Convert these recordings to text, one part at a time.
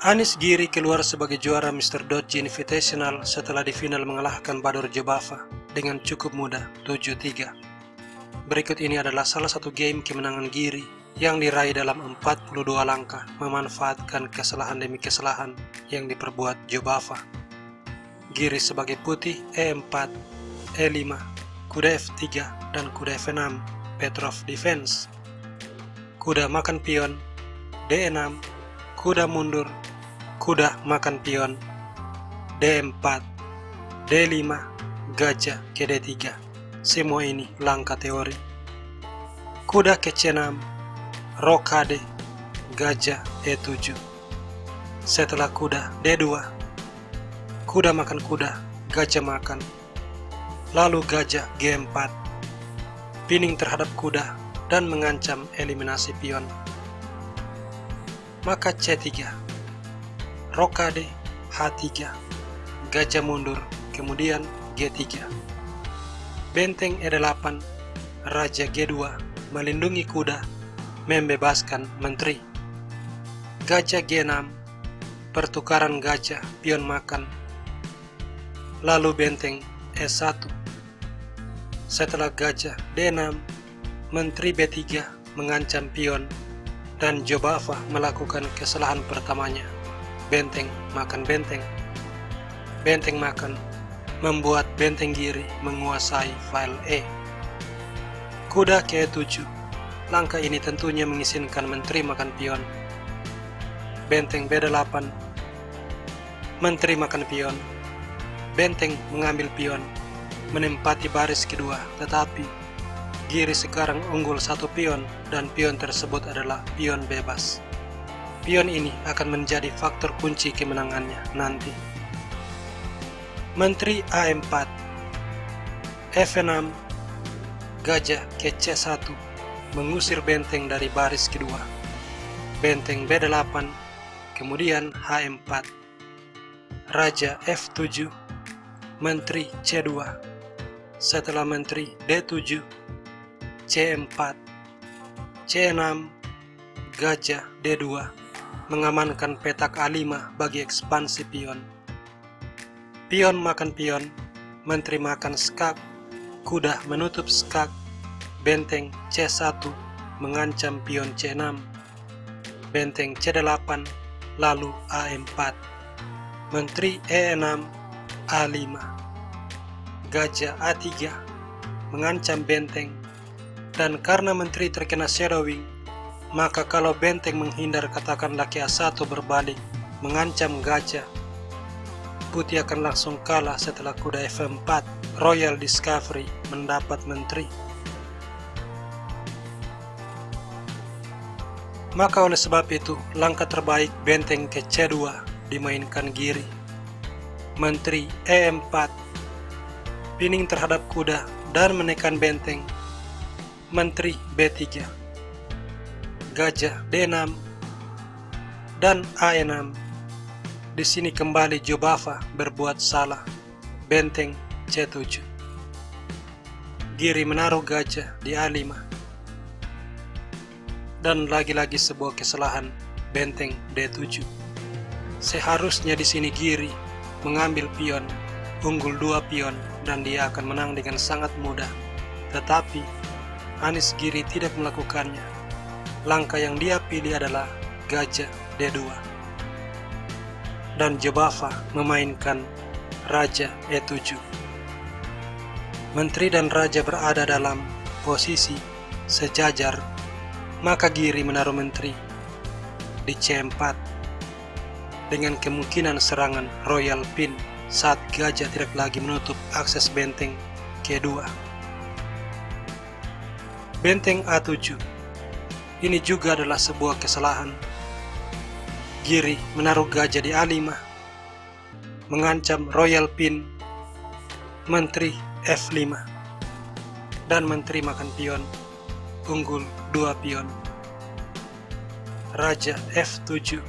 Anies Giri keluar sebagai juara Mr. Dodge Invitational setelah di final mengalahkan Badur Jobava dengan cukup mudah 7-3. Berikut ini adalah salah satu game kemenangan Giri yang diraih dalam 42 langkah memanfaatkan kesalahan demi kesalahan yang diperbuat Jobava. Giri sebagai putih E4, E5, kuda F3 dan kuda F6, Petrov defense. Kuda makan pion, D6, kuda mundur, kuda makan pion, D4, D5, gajah ke D3. Semua ini langkah teori. Kuda ke C6, rokade, gajah E7. Setelah kuda D2, kuda makan kuda, gajah makan. Lalu gajah G4, pining terhadap kuda dan mengancam eliminasi pion. Maka C3, rokade, H3, gajah mundur, kemudian G3. Benteng E8, raja G2 melindungi kuda, membebaskan menteri. Gajah G6, pertukaran gajah, pion makan. Lalu benteng E1. Setelah gajah D6, menteri B3 mengancam pion dan Jobava melakukan kesalahan pertamanya. Benteng makan benteng. Benteng makan membuat benteng Giri menguasai file E. Kuda ke E7. Langkah ini tentunya mengizinkan menteri makan pion. Benteng B8. Menteri makan pion. Benteng mengambil pion, menempati baris kedua, tetapi Giri sekarang unggul satu pion dan pion tersebut adalah pion bebas. Pion ini akan menjadi faktor kunci kemenangannya nanti. Menteri A4, F6, gajah ke C1 mengusir benteng dari baris kedua. Benteng B8, kemudian H4, raja F7, menteri C2. Setelah menteri D7, C4, C6, gajah D2 mengamankan petak A5 bagi ekspansi pion. Pion makan pion, menteri makan skak, kuda menutup skak, benteng C1 mengancam pion C6, benteng C8, lalu A4, menteri E6, A5, gajah A3 mengancam benteng, dan karena menteri terkena shadowing, maka kalau benteng menghindar katakanlah ke A1 berbalik mengancam gajah, putih akan langsung kalah setelah kuda F4, Royal Discovery mendapat menteri. Maka oleh sebab itu, langkah terbaik benteng ke C2 dimainkan Giri. Menteri E4, pining terhadap kuda dan menekan benteng. Menteri B3, gajah D6, dan A6. Di sini kembali Jobava berbuat salah. Benteng C7. Giri menaruh gajah di A5. Dan lagi-lagi sebuah kesalahan, benteng D7. Seharusnya di sini Giri mengambil pion, unggul 2 pion, dan dia akan menang dengan sangat mudah. Tetapi Anies Giri tidak melakukannya. Langkah yang dia pilih adalah gajah D2. Dan Jobava memainkan raja E7. Menteri dan raja berada dalam posisi sejajar, maka Giri menaruh menteri di C4 dengan kemungkinan serangan royal pin saat gajah tidak lagi menutup akses benteng K2. Benteng A7. Ini juga adalah sebuah kesalahan. Giri menaruh gajah di A5, mengancam royal pin, menteri F5, dan menteri makan pion, unggul 2 pion. Raja F7,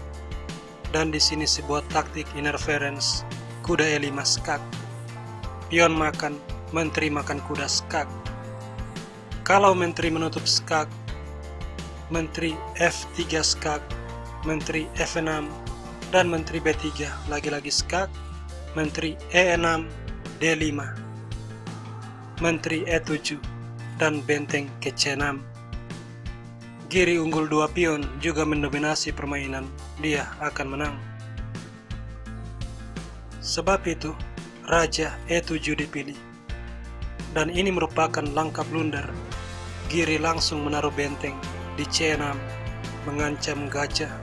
dan di sini sebuah taktik interference, kuda E5 skak, pion makan, menteri makan kuda skak. Kalau menteri menutup skak, menteri F3 skak, menteri F6, Dan menteri B3 lagi-lagi skak, menteri E6, D5, menteri E7, dan benteng ke C6. Giri unggul 2 pion juga mendominasi permainan, dia akan menang. Sebab itu, Raja E7 dipilih. Dan ini merupakan langkah blunder. Giri langsung menaruh benteng di C6, mengancam gajah.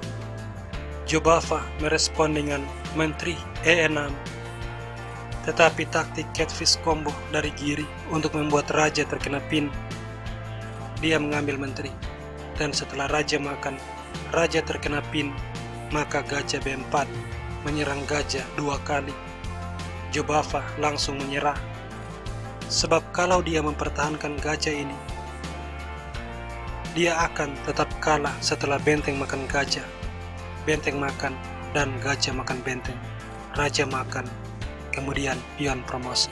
Jobava merespon dengan menteri E6. Tetapi taktik catfish combo dari Giri untuk membuat raja terkena pin. Dia mengambil menteri, dan setelah raja makan, raja terkena pin, maka gajah B4 menyerang gajah 2 kali. Jobava langsung menyerah, sebab kalau dia mempertahankan gajah ini, dia akan tetap kalah setelah benteng makan gajah. Benteng makan dan gajah makan benteng. Raja makan, kemudian pion promosi.